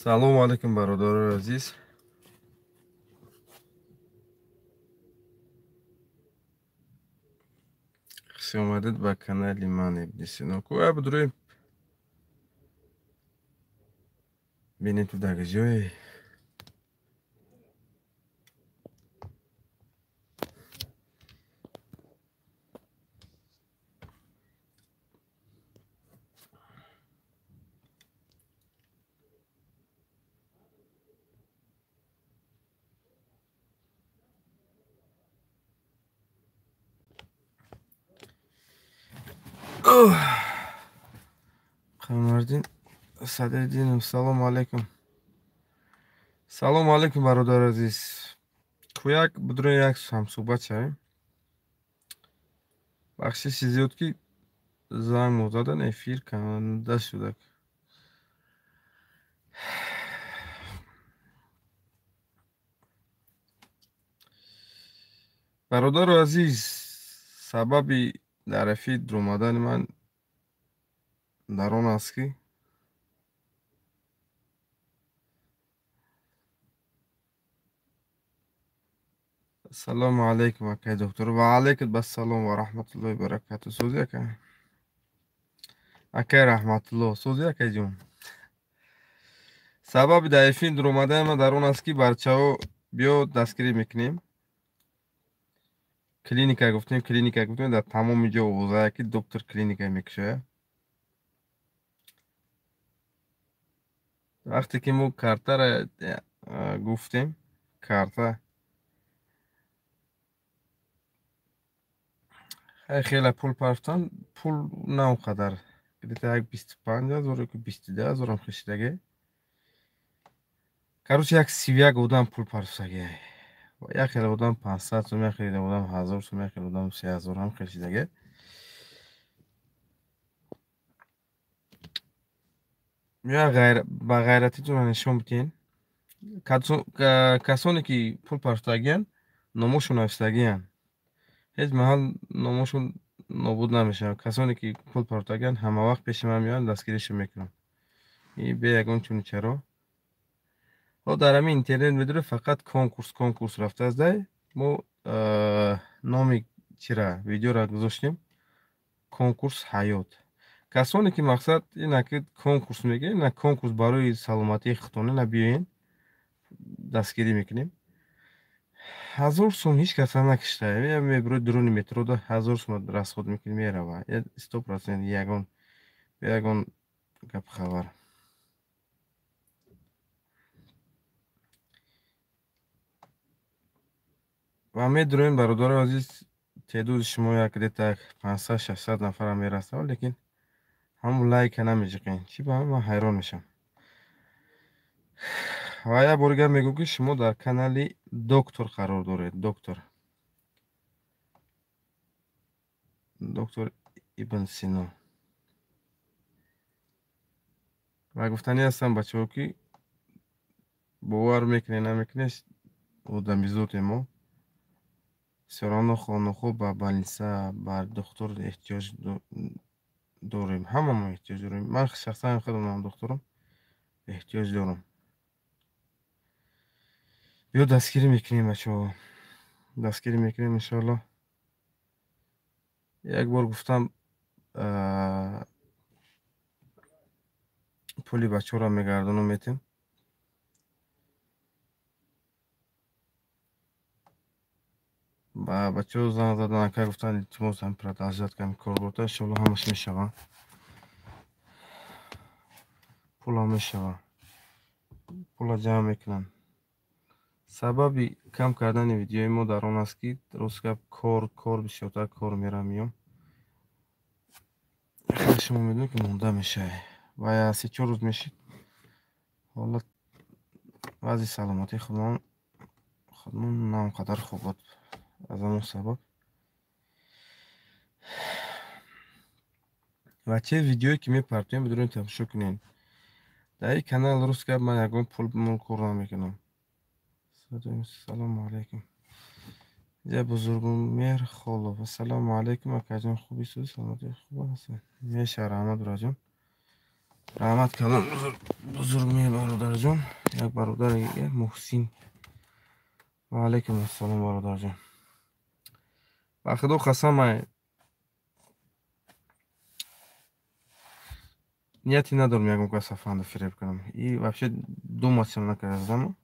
салому алейкум, бародари азиз. хуш омадед ба канали ман Ибн Сино. Кӯя будурӣ бинед ту дар ҷое. Қамардин Садреддинов, салому алейкум. Салому алейкум, бародари азиз. Кӯяк будурӣ як ҳамсӯҳбат шавем. Бахшиши зиёд ки занг задан эфир канда шуда. бародари азиз, сабаби дар эфир омадани ман дар он аст ки салому алейкум акай доктор. Ва алейкум бассалом ва раҳматуллоҳи баракату. Сӯзи акай. Акай раҳматуллоҳ. Сӯзи акай ҷон. Сабаби дар эфир омадани ман дар он аст ки барчаҳо биё дастгирӣ мекунем. Клиника гуфтем дар тамоми ҷо овозая ки доктор клиника мекушояд. вақте ки мо картара гуфтем, карта хеле пул парафтан, пул на он қадар. Где-то як 25,000 ки 22,000 хишдаге. Короче, як 31 одам пул парафтаге. Як хеле одам 500 сум, як хеле одам 1000 сум, як хеле одам 3000 ҳам хишдаге. ба ғайратитон нишон битен. касоне ки пул парафтагиян номошон навистагиян. ҳеҷ маҳал номошон нобуд намешавад. касоне ки пул парафтагиян ҳама вақт пеши ман меоянд, дастгиришон мекунам. бе ягон чуничаро. дар ҳамин интернет медуре фақат конкурс рафтааст. дай мо номи чира видеора гузоштем. конкурс ҳаёт. касоне ки мақсад ина ки конкурс мегирем, ина конкурс барои саломатии худтон, ина биёен дастгирӣ мекунем. 1000 сум ҳеҷ кас накишта. мебурои дуруни метрода 1000 сум расход мекунӣ, мерава. 100% ягон гап хабар. ва медонем бародари азиз, теъдоди шумо як где-то 500-600 нафарам мерасад, лекин ҳамон лайка намежиқен. чӣ ба ман ҳайрон мешавам. ва як бори гап мегӯм ки шумо дар канали доктор қарор доред. доктор Ибн Сино. ва гуфтанӣ ҳастам бачаҳо ки бовар мекунед намекунед, одамизоде мо сёрану ба больница, ба доктор эҳтиёҷ дорем. ҳамамон эҳтиёҷ дорем. ман шахсан худам докторам, эҳтиёҷ дорам. биё дастгирӣ мекунем бачаҳо. дастгирӣ мекунем иншоалло. як бор гуфтам пули бачаҳоро мегардонам метем. ба бачаҳо занг задан, ака гуфтан илтимос ҳам продолжат кунем корбота. иншоалло ҳамаш мешава. пула мешава. пула ҷамъ мекунанд. сабаби кам кардани видеои мо дар он аст ки рост гап кор бисёртар кор мерам миём. шумо медонед ки монда мешавад. ва 3-4 рӯз мешид ҳолат вазъи саломатии худмон на он қадар хуб буд. аз ҳамон сабаб ва чӣ видеое ки мепартоем бидурем тамошо кунед. дар ин канал рост гап ман ягон пул кор намекунам. салому алейкум. ҷа бузургмер холов. ассалому алейкум акаҷон, хубисои саломатӣ хуб аст? мешава раҳмат бураҷон. رحمت کردم بزرگ می برادر جان. یک برادر یک محسن. و علیکم السلام برادر جان. با خدا قسم نیتی ندارم یکم کس فند فریب کنم. این вообще думать نکردم.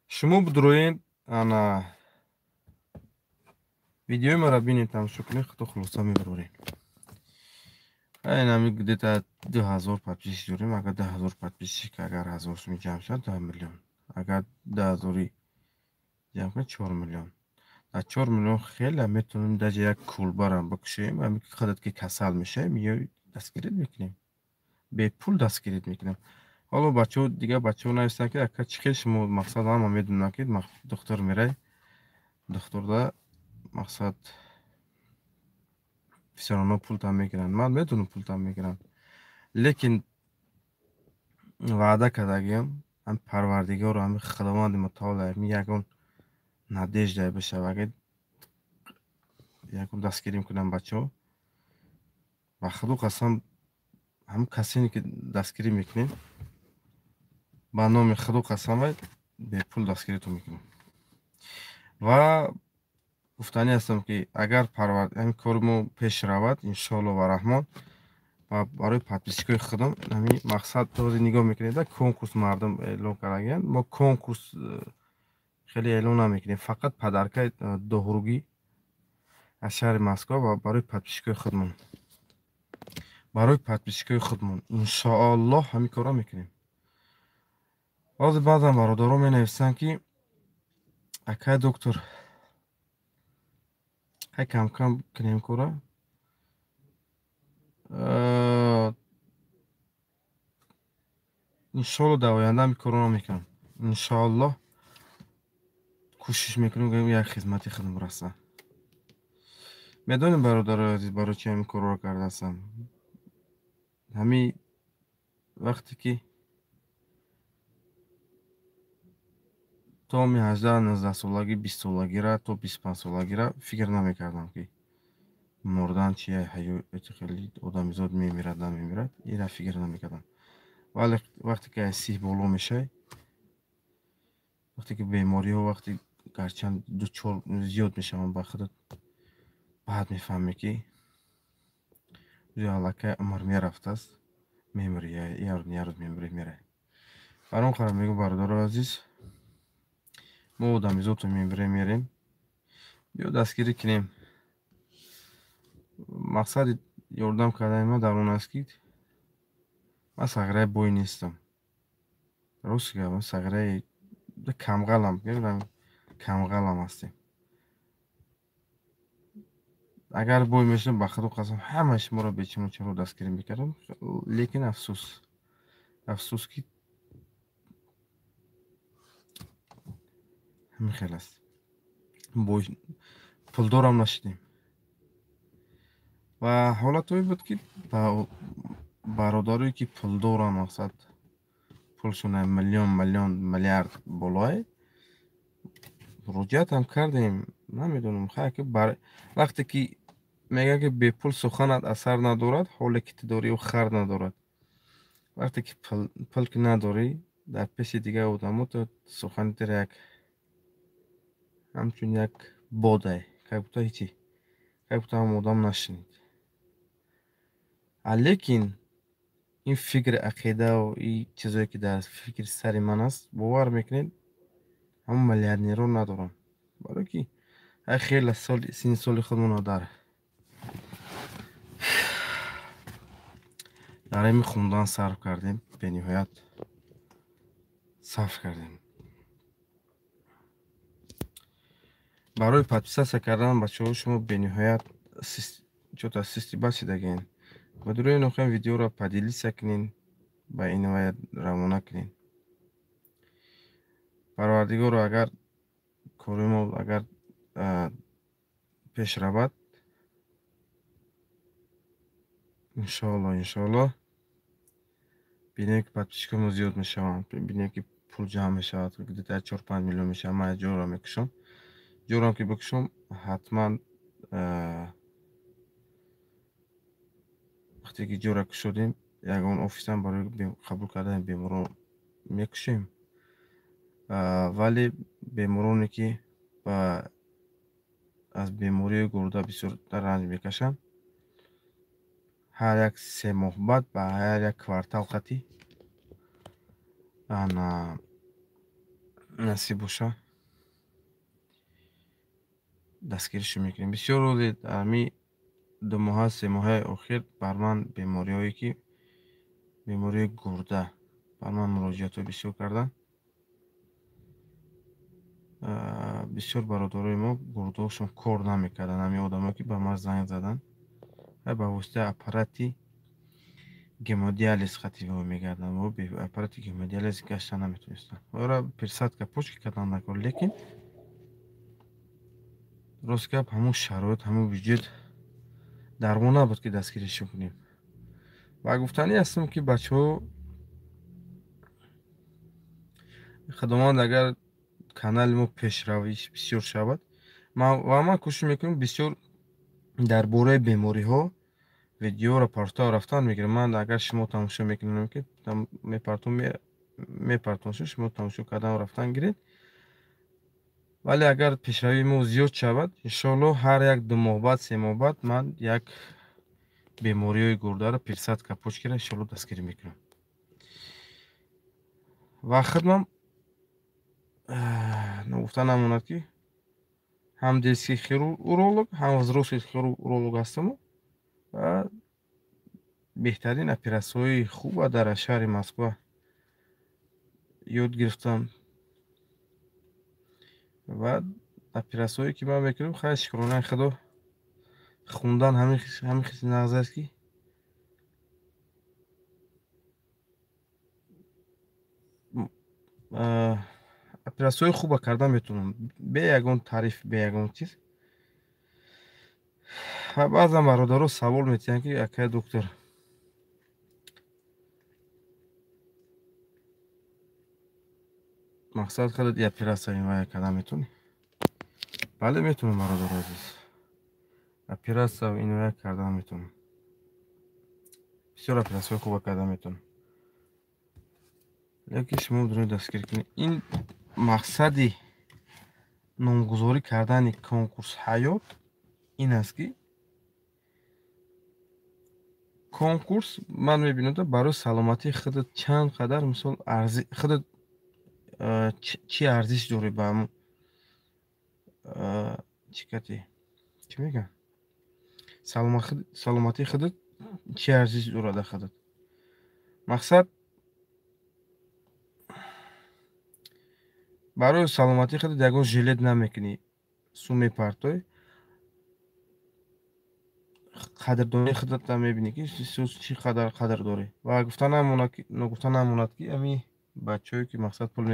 شما بدروین انا ویدیوی مرا بینید تماشا کنید خدا خلاصه میبرورین. این همی где-то 2000 подписчик داریم. اگر 10,000 подписчик اگر 1000 می جمع شد 10 میلیون. اگر 10,000 جمع کنید 4 میلیون. در 4 میلیون خیلی میتونیم در یک کولبار هم بکشیم. همین که خودت که کسل میشه میای دستگیرت میکنیم. به پول دستگیرت میکنیم. حالا بچه دیگه بچه ها نوشتن که اگر چی شما مقصد هم میدونن که دکتر میره. دکتر دا مقصد все равно پول там میگیرن. من میدونم پول там میگیرن. لیکن وعده کردگیم هم پروردگار و هم خداوند متعال می یکون نادیجده بشه و اگه یکون دستگیری کنم بچه ها و خدا قسم هم کسی که دستگیری میکنیم با نام خدا قسم به پول دستگیری تو میکنیم و گفتنی هستم که اگر این کارمو پیش رود انشالله و رحمان و برای подписчикои خودم همین مقصد توضیح نگاه میکنید کنکورس مردم اعلام کردن ما کنکورس خیلی اعلام نمیکنیم فقط پدرکای دوهروگی از شهر مسکو و برای подписчикои خودمون انشاءالله همین کارا میکنیم. بعضی برادرها می نویسن که اکای دکتر های کم کم کنیم کارا انشاءالله در آینده همین کارا میکنم. انشاءالله کوشش میکنم که یک خدمتی خودم برسم. میدونیم برادر عزیز برای چی همین کارا کرده هستم. همین وقتی که تا می 18 سالگی 20 سالگی را تا 25 سالگی را فکر نمیکردم که مردن چیه حیات خیلی آدمیزاد میمیرد نمیمیرد این را فکر نمیکردم. ولی وقتی که سیح بالا میشه وقتی که بیماری ها وقتی گرچند دوچار زیاد میشه من با خودت بعد میفهمی که زیالکه عمر میرفته است میمیری یارو میمیره. برام خواهم میگم برادر عزیز ما آدمیزاد میمیریم بیا دستگیری کنیم. مقصد یاردم کردن ما در اون است که من سغره بوی نیستم. درست که من سغره کمغلم هستیم. اگر بوی میشم با خدا قسم همش ما را بیچون چرا دستگیری میکردم. لیکن افسوس که همین خیلی است. بوی پولدارم نشدیم و حالت توی بود که برادری که پولدارم مقصد پولشون میلیون میلیارد بالای مراجعت هم کردیم. نمیدونم خیلی که وقتی که میگه که به پول سخنت اثر ندارد حالی که داری و خر ندارد. وقتی که پول که نداری در پیش دیگه آدمو تو سخن در یک همچون یک باده که بوده هیچی که بوده هم آدم نشنید. لیکن این فکر عقیده و این چیزایی که در فکر سر من است باور میکنید همون میلیاردنرها ندارم. برای که خیلی سین سال خودمون داره در این خوندن صرف کردیم به نهایت صرف کردیم. برای подписаться کردن بچه ها شما به نهایت چطور سیستی باشیدگین و دروی نخواهیم ویدیو را پدیلیسه کنین با این باید روانه کنین. پروردگار رو اگر کاریم اگر پیش رود انشاءالله بینه که подписчикам زیاد میشوند بینه که پول جمع میشود که دیتا 4-5 میلیون میشه. من جور را میکشم جورم که بکشم حتما وقتی که جور را کشیدیم ягон офисам барои қабул кардани беморон мекушем, вале бемороне ки аз бемории гурда бисёр ранҷ мекашанд, ҳар як 3 моҳ баъд ба ҳар як квартал қати насиб боша дастгиришон мекунем. Бисёр рӯзе ҳамин 2 моҳа 3 моҳаи охир бар ман бемориҳое ки бемории гурда бар ман муроҷиатҳои бисёр карданд. бисёр бародарои мо гурдаҳошон кор намекарданд. ҳамин одамое ки ба ман занг заданд ба воситаи аппарати гемодиализ қатъи мегарданд. мо бе аппарати гемодиализ гашта наметонистам. ора пересадка почки кардам накор, лекин рост гап ҳамун шароит, ҳамун вуҷуд дармон набуд ки дастгиришон кунем. ва гуфтанӣ ҳастам ки бачаҳо худованд агар канали мо пешравиш бисёр шавад, ман кӯшиш мекунам бисёр дар бораи бемориҳо видео рапортаҳо рафтан мегирам. Ман агар шумо тамошо мекунем ки мепартон шумо тамошо кардан рафтан гиред. вале агар пешравии мо зиёд шавад, иншоаллоҳ ҳар як 2 моҳ баъд 3 моҳ баъд ман як бемориҳои гурдаро пересадка почкиро иншоаллоҳ дастгирӣ мекунам. ва хидмам гуфта намонад ки ҳам детский хируролог, ҳам взрослый хируролог ҳастам ва беҳтарин операсияҳои хуба дар шаҳри Москва ёд гирифтам. ва операсияҳое ки ман мекунам хеле шукронаи худо хундан ҳамин хиси нағз аст ки операсияҳои хуба карда метавонам бе ягон тариф, бе ягон чиз. ва баъзан бародаро савол метиҳанд ки акай доктор, мақсад худат и операция инвай карда метавонӣ? бале метавонам бародаро азиз, операция инвай карда метавонам. бисёр операсияҳои хуба карда метавонам. лекин шумо дуред дастгирӣ кунед. ин мақсади номгузорӣ кардани конкурс ҳаёт ин аст ки конкурс ман мебинам барои саломатии худат чанд қадар мисол худат чӣ арзиш дорӣ ба ҳамун чӣ мегӯянд саломатии худат чӣ арзиш дорад дар худат. мақсад барои саломатии худат ягон жилет намекунӣ, су мепартоӣ, қадрдонии худатам мебинӣ ки чӣ қадар қадр дорӣ. ва гуфта намонад ки ҳамин бачаҳое ки мақсад пул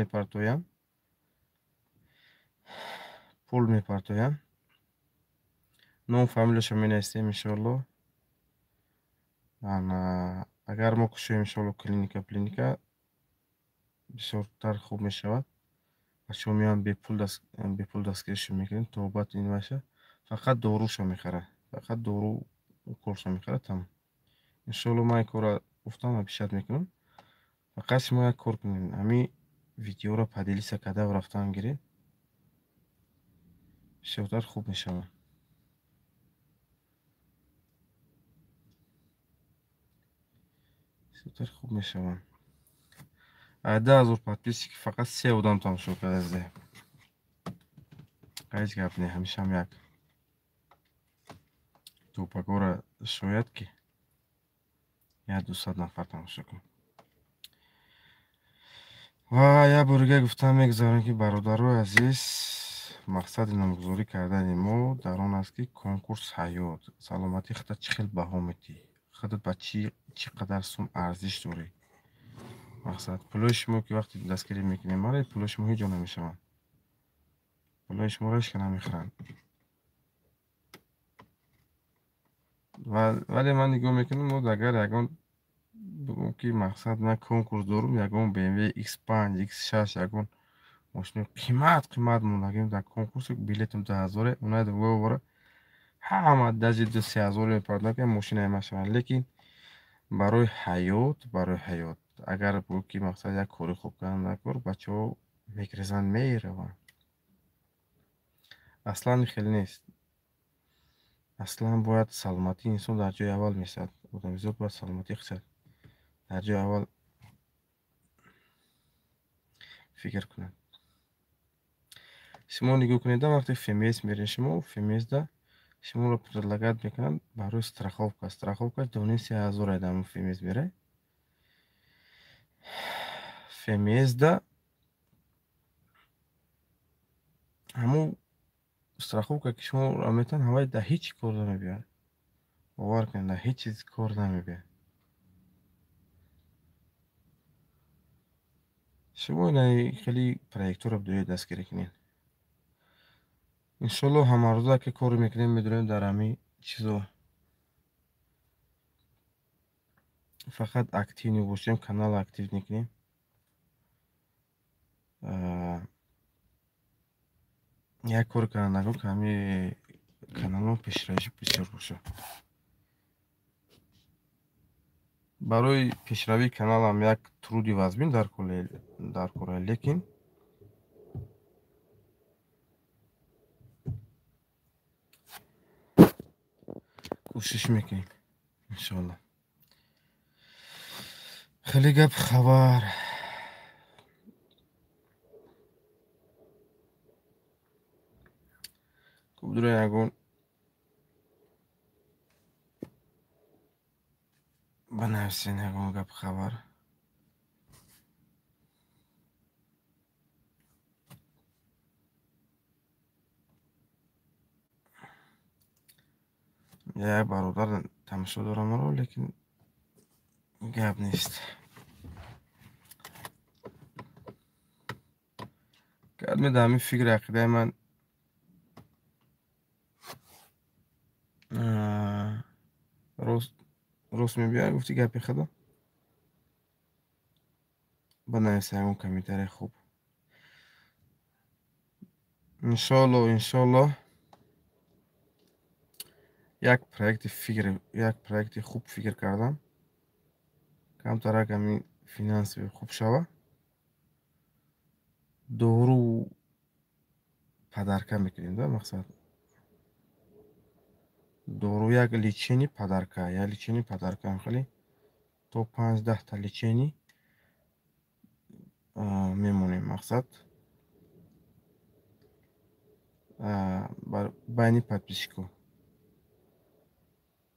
мепартоянд ном фамилияшон менависем иншоаллоҳ. агар мо кушоем иншоаллоҳ клиника бисёртар хуб мешавад. бачаҳо меоянд бепул дастгиришон мекунем то баъд ин баша фақат дорушон мехарад, фақат дору уколшон мехарад. тамом. иншоаллоҳ ман ин корро гуфтам ва пешат мекунам. фақат шумо як кор кунед, ҳамин видеоро падилиса карда рафтан гиред, бисёртар хуб мешавад. бисёртар хуб мешавад. 10,000 подписчик фақат 3 одам тамошо карда. ҳеҷ гап не, ҳамешам як тӯпакора шояд ки 100-200 нафар тамошо кунад. ва як борига гуфтан мегузарам ки бародарои азиз, мақсади номгузорӣ кардани мо дар он аст ки конкурс ҳаёт, саломатии худат чӣ хел баҳо медиҳӣ, худат ба чӣ қадар сум арзиш дорӣ. мақсад пулои шумо ки вақте дастгирӣ мекунем мара пулои шумо ҳеҷ ҷо намешаванд, пулои шуморо ҳеҷ ка намехӯранд. вале ман нигоҳ мекунам мо агар ягон ки мақсад ман конкурс дорум, ягон BMW X5 X6 ягон мошини қимат монагим дар конкурс билетам 10,000 онаи дугора ҳама даже 2-3 ҳазор мепардозад ки мошина мешавад. лекин барои ҳаёт. Агар бигӯ ки мақсад як кори хуб кардан дар кор, бачаҳо мекрезанд, мераванд. Аслан хеле нест. Аслан бояд саломатии инсон дар ҷои аввал месад. Одамизод бояд саломатӣ хишад дар ҷои аввал фикр кунад. Шумо нигоҳ кунеда, вақте фмс меред, шумо фмсда шуморо предлагат мекунанд барои страховка. Страховка донии 3000 дар фмс мерад. фмсда ҳамун страховка ки шуморо метан ҳавай да ҳеҷ кор намебиёад. бовар кунед, да ҳеҷ чиз кор намебиёад. шумо инаи хеле проектора бидои дастгирӣ кунед. иншоалло ҳамарӯза ки коре мекунем медонем дар ҳамин чизо фақат актив мебошем, канал актив мекунем. як кори кардан накун ки ҳамин каналҳо пешравиши бисёр бошад. барои пешравии каналам як труди вазмин дар кора, лекин кӯшиш мекунем иншоалло. хеле гап хабар. кубдура ягон банависен, ягон гап хабар. як бародар тамошо дорам маро, лекин гап нест. гап меда ҳамин фикри ақидаи ман рост мебиёяд. гуфти гапи худо банависа ягон комментарий хуб. иншоалло як проекти хуб фикр кардам. камтарак ҳамин финанси хуб шава. дору падарка мекунем да мақсад. дору як лечени падарка хеле то 5-10 та лечени мемонем. мақсад байни подписчикҳо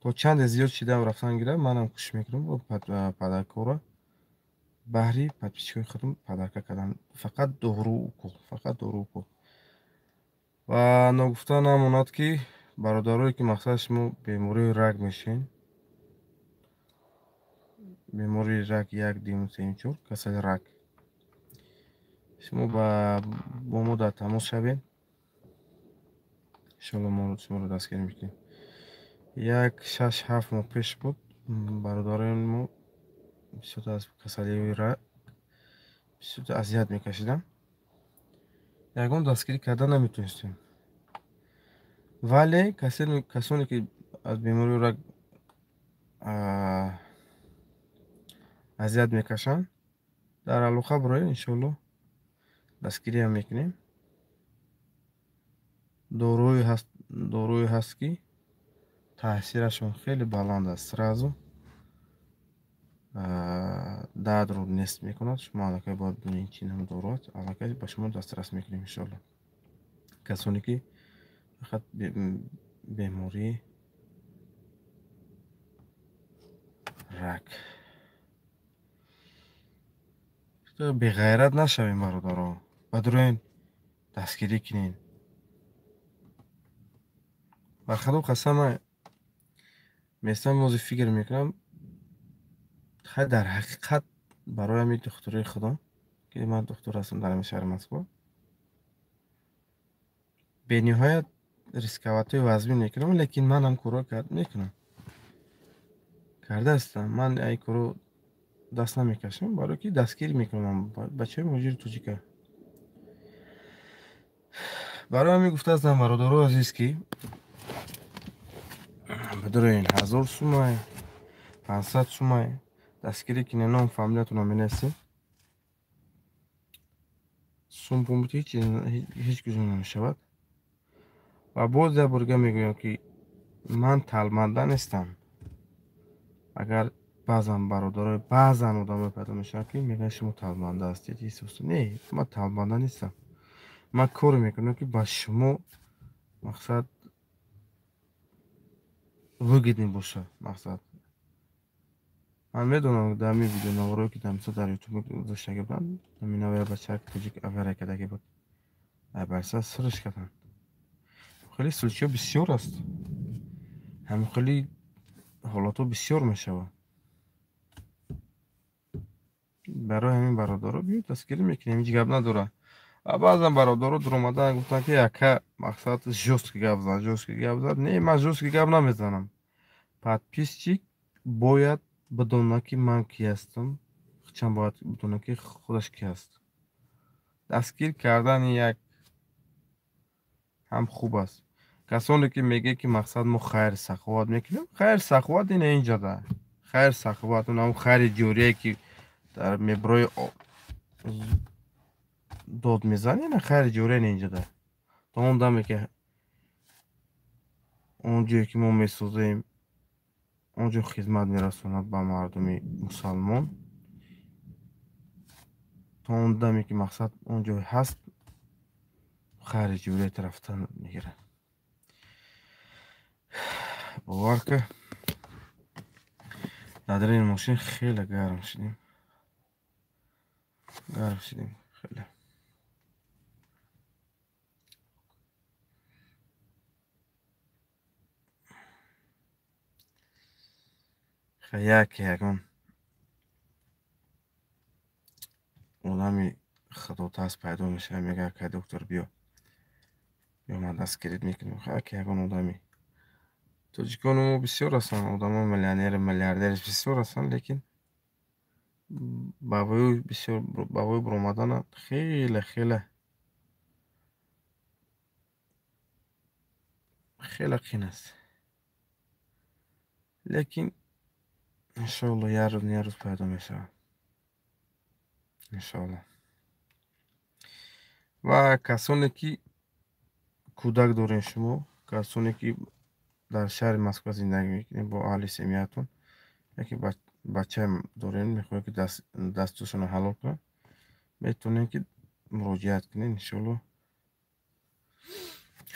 то чанде зиёд шидам рафтан гира, манам кӯшиш мекунам падаркаро баҳри подписчикҳои худам падарка кардан. фақат дору укол. ва ногуфта намонад ки бародарое ки мақсад шумо бемории рак мешин, бемории рак 1, 2, 3, 4 касали рак, шумо бо мо дар тамос шавед. иншоалло мо шуморо дастгирӣ мекунем. як 6-7 моҳ пеш буд бародарони мо бисёр аз касалии рак бисёр азият мекашиданд. ягон дастгирӣ карда наметонистем. вале касоне ки аз бемории рак азият мекашанд, дар алоқа бироед, иншоалло дастгириам мекунем. дорӯе ҳаст ки таъсирашон хеле баланд аст. сразу дардро нест мекунад. шумо аллакай бояд бинед чин ҳам дору аст, аллакай ба шумо дастрас мекунем иншоалло. касоне ки фақат бемории рак. беғайрат нашавем бародаро. бадуроен дастгирӣ кунед. бар худо қасам местам мози фикр мекунам дар ҳақиқат барои ҳамин духтури худо ки ман духтур ҳастам дар ҳамин шаҳри Москва, бениҳоят рисковатои вазмин мекунам, лекин манам кӯро мекунам. кардаастам. ман ай кӯро даст намекашам, барое ки дастгирӣ мекунам бачаи муҳоҷири тоҷика. барои ҳамин гуфтаастам бародаро азиз ки бадуроен 1000 сумай 500 сумай дастгирӣ ки ном фамилиятонро менависем. сум пумит ҳеҷ гузор намешавад. ва боз як бурга мегӯям ки ман талманда нестам. агар баъзан бародарои баъзан одамое пайдо мешаванд ки мегӯянд шумо талманда ҳастед. не, ман талманда нестам. ман коре мекунам ки ба шумо мақсад выгодный бошад. мақсад ман медонам дар ҳамин видеонаворое ки дар мисол дар ютуб гузоштаги буданд, ҳамин бачаак тоҷик авария кардаги буд. айбарса сирш карданд. хеле случайҳо бисёр аст. ҳамин хеле ҳолатҳо бисёр мешавад. барои ҳамин бародаро биёед дастгирӣ мекунем, ҳеҷ гап надорад. баъзан бародаро дар омадан гуфтанд ки яка мақсад жёстки гап зад. Не, ман жёстки гап намезанам. подписчик бояд бидонад ки ман ки ҳастам, чанд бояд бидонад ки худаш ки аст. дастгир кардани як ҳам хуб аст. касоне ки мегӯяд ки мақсад мо хайр саховат мекунем, хайр саховат ин инҷода. хайр саховат ҳам хайри ҷорие ки дар меброи дод мезанӣ, ин хайри ҷория ин инҷода. то он даме ки он ҷое ки мо месозем он ҷо хизмат мерасонад ба мардуми мусалмон, то он даме ки мақсад он ҷо ҳаст, хайри ҷория тарафтан мегирад. бовар ки дар ин мошин хеле гарм шудем. хеле. ягон одами худотарс пайдо мешавад, мегӯяд ки доктор биё ман дастгирит мекунам. ягон одами тоҷикони мо бисёр ҳастанд, одамои миллионер миллиардер бисёр ҳастанд, лекин ба вӯй баромадан хеле қиин аст. лекин иншоалло як рӯз пайдо мешавад. иншоалло. ва касоне ки кӯдак дорем, шумо касоне ки дар шаҳри Москва зиндагӣ мекунем, бо аҳли семиятон яке бача дорем, мехоҳем ки дасташонро ҳалол кунад, метавонем ки муроҷиат кунем. иншоалло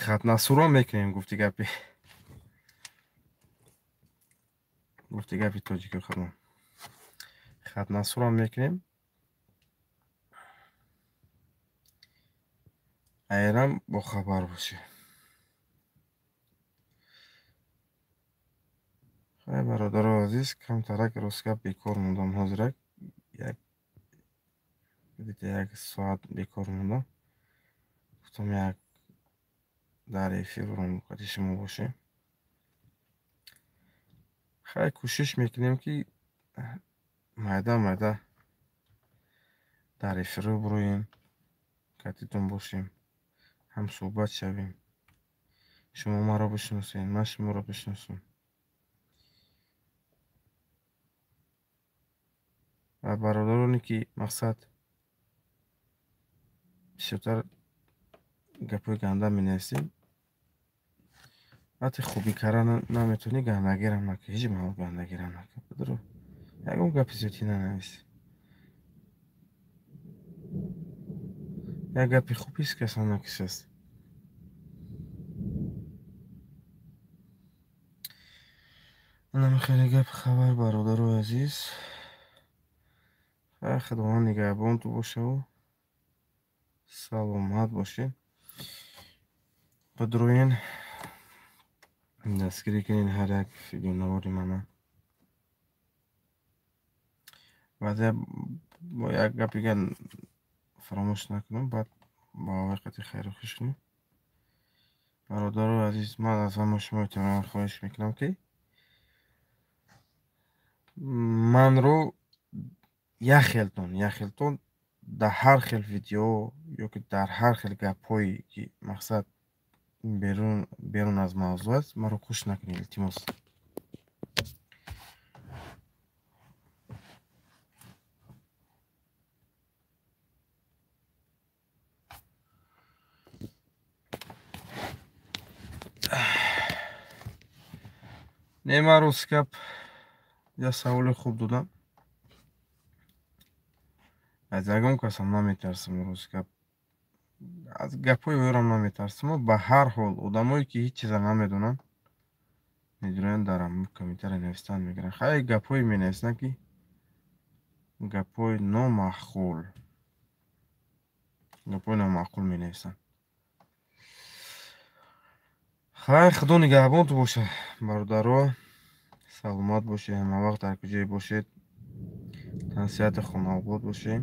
хатнасӯрон мекунем. гуфти гапи тоҷико хатна. хатнасӯрон мекунем. айрам бохабар бошед. хай бародаро азиз, камтарак ростгап бекор мондам. ҳозирак як соат бекор мондам. гуфтам як дар эфир хадмати шумо бошем. хай кӯшиш мекунем ки майда дар эфирро бироем, катитон бошем, ҳамсӯҳбат шавем. шумо маро бишносед, ман шуморо бишносам. ва бародароне ки мақсад бисёртар гапҳои ганда менависем, вақте хубӣ карда наметавонӣ, гандагирам накун. ҳеҷ маҳол гандагирам накун. падаро ягон гапи зиёдӣ нанавис. як гапи хуб ҳеҷ кас накишаст. хеле гап хабар бародарои азиз. худованд нигаҳбонтон бошаву саломат бошед. бидроен дастгирӣ кунед ҳар як видеонавори мана. баъзе бо як гапи фаромӯш накунам, баъд ба вақти хайру хуш кунем. бародарои азиз, ман аз ҳама шумо эҳтиром хоҳиш мекунам ки манро яхелтон дар ҳар хел видео ёки дар ҳар хел гапҳое ки мақсад берун аз мавзӯъ аст, маро хуш накунед, илтимос. нема рӯз гап я саволи хуб додам. аз ягон касам наметарсам рӯз гап. аз гапҳои оёрам наметарсам. ба ҳар ҳол одамое ки ҳеҷ чиза намедонанд медоянд дар комментария навистан мегиранд. хай гапҳое менависанд ки гапҳои номаъқул менависанд. хай худо нигаҳбонтон бошад бародаро. саломат бошед, ҳамавақт дар куҷое бошед, тансиҳати хонавобод бошед.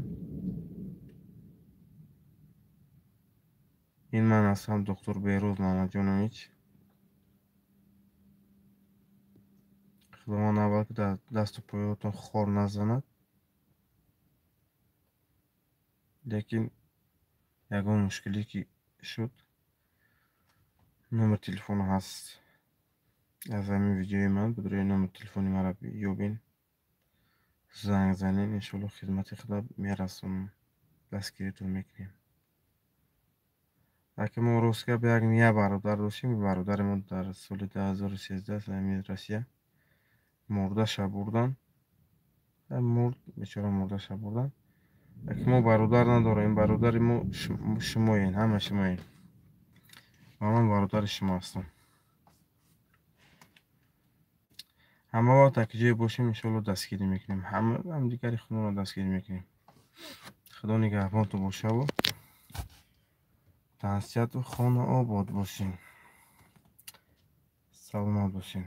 ин ман ҳастам доктор Беҳрӯз Маҳмадҷонович. худованд аввал ки дасту поётон хор назанад. лекин ягон мушкиле ки шуд, номер телефон ҳаст аз ҳамин видеои ман. бидурои номер телефони маро ёбин, занг занен, иншоалло хидмати худа мерасонам, дастгиритон мекунем. аки мо рост гап як ния бародар доштем. бародари мо дар соли 2013 ҳамин Россия мурдаша бурдан. мурд, бечора мурдаша бурдан. аки мо бародар надорем. бародари мо шумоен, ҳама шумоен. ва ман бародари шумо ҳастам. ҳама вақт дар куҷое бошем, иншоалло дастгирӣ мекунем. ҳамдигари худоро дастгирӣ мекунем. худо нигаҳбонтон бошаву танҳсияту хона обод бошем. саломат бошем.